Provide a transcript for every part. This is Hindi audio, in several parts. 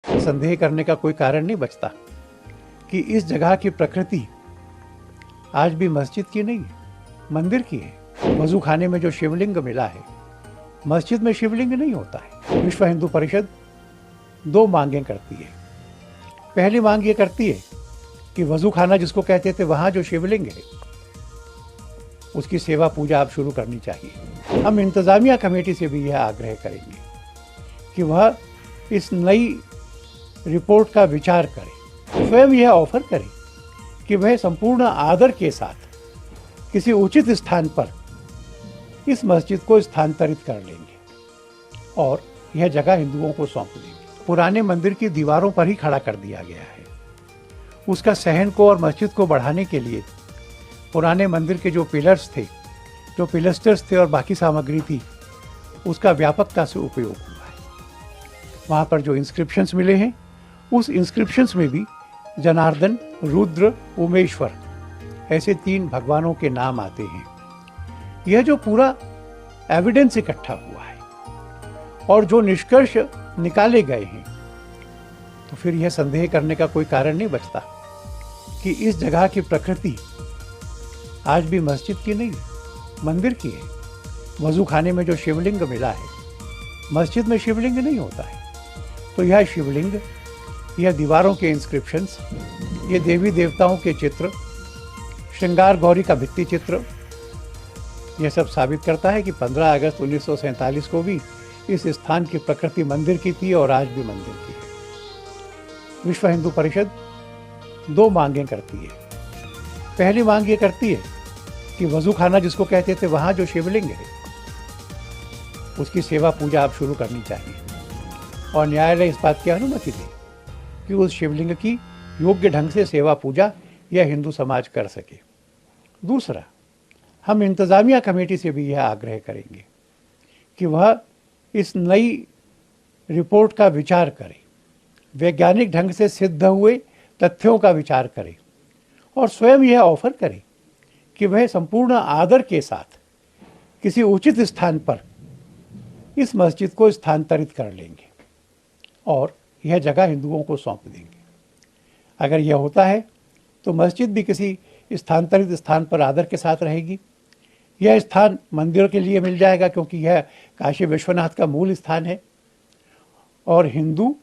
संदेह करने का कोई कारण नहीं बचता कि इस जगह की प्रकृति आज भी मस्जिद की नहीं है, मंदिर की है। वजू खाने में जो शिवलिंग मिला है, मस्जिद में शिवलिंग नहीं होता है। विश्व हिंदू परिषद दो मांगें करती है। पहली मांग ये करती है कि वजू खाना जिसको कहते थे, वहाँ जो शिवलिंग है उसकी सेवा पूजा अब शुरू करनी चाहिए। हम इंतज़ामिया कमेटी से भी यह आग्रह करेंगे कि वह इस नई रिपोर्ट का विचार करे, स्वयं यह ऑफर करे कि वह संपूर्ण आदर के साथ किसी उचित स्थान पर इस मस्जिद को स्थानांतरित कर लेंगे और यह जगह हिंदुओं को सौंप देंगे। पुराने मंदिर की दीवारों पर ही खड़ा कर दिया गया है। उसका सहन को और मस्जिद को बढ़ाने के लिए पुराने मंदिर के जो पिलर्स थे, जो पिलस्टर्स थे और बाकी सामग्री थी, उसका व्यापकता से उपयोग हुआ है। वहाँ पर जो इंस्क्रिप्शंस मिले हैं, उस इंस्क्रिप्शंस में भी जनार्दन, रुद्र, उमेश्वर ऐसे 3 भगवानों के नाम आते हैं। यह जो पूरा एविडेंस इकट्ठा हुआ है और जो निष्कर्ष निकाले गए हैं, तो फिर यह संदेह करने का कोई कारण नहीं बचता कि इस जगह की प्रकृति आज भी मस्जिद की नहीं है, मंदिर की है। वजू खाने में जो शिवलिंग मिला है, मस्जिद में शिवलिंग नहीं होता है। तो यह शिवलिंग, यह दीवारों के इंस्क्रिप्शंस, ये देवी देवताओं के चित्र, श्रृंगार गौरी का भित्ति चित्र, यह सब साबित करता है कि 15 अगस्त 1947 को भी इस स्थान की प्रकृति मंदिर की थी और आज भी मंदिर की है। विश्व हिंदू परिषद 2 मांगें करती है। पहली मांग ये करती है कि वजू खाना जिसको कहते थे, वहाँ जो शिवलिंग है उसकी सेवा पूजा अब शुरू करनी चाहिए और न्यायालय इस बात की अनुमति दे कि उस शिवलिंग की योग्य ढंग से सेवा पूजा यह हिंदू समाज कर सके। दूसरा, हम इंतज़ामिया कमेटी से भी यह आग्रह करेंगे कि वह इस नई रिपोर्ट का विचार करे, वैज्ञानिक ढंग से सिद्ध हुए तथ्यों का विचार करे और स्वयं यह ऑफर करे कि वह संपूर्ण आदर के साथ किसी उचित स्थान पर इस मस्जिद को स्थानांतरित कर लेंगे और यह जगह हिंदुओं को सौंप देंगे। अगर यह होता है तो मस्जिद भी किसी स्थानांतरित स्थान पर आदर के साथ रहेगी। यह स्थान मंदिर के लिए मिल जाएगा क्योंकि यह काशी विश्वनाथ का मूल स्थान है और हिंदू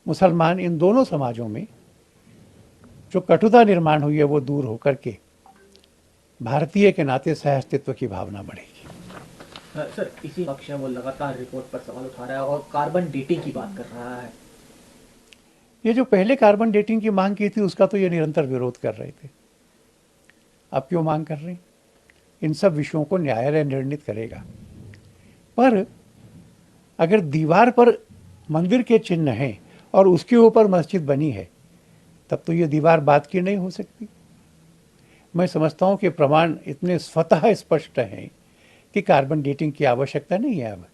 मुसलमान इन दोनों समाजों में जो कटुता निर्माण हुई है वो दूर होकर के भारतीय के नाते सहअस्तित्व की भावना बढ़ेगी। सर, इसी पक्ष में वो लगातार रिपोर्ट पर सवाल उठा रहा है और कार्बन डेटिंग की बात कर रहा है। ये जो पहले कार्बन डेटिंग की मांग की थी उसका तो ये निरंतर विरोध कर रहे थे। अब क्यों मांग कर रहे हैं? इन सब विषयों को न्यायालय निर्णित करेगा। पर अगर दीवार पर मंदिर के चिन्ह हैं और उसके ऊपर मस्जिद बनी है, तब तो ये दीवार बात की नहीं हो सकती। मैं समझता हूँ कि प्रमाण इतने स्वतः स्पष्ट हैं कि कार्बन डेटिंग की आवश्यकता नहीं है अब।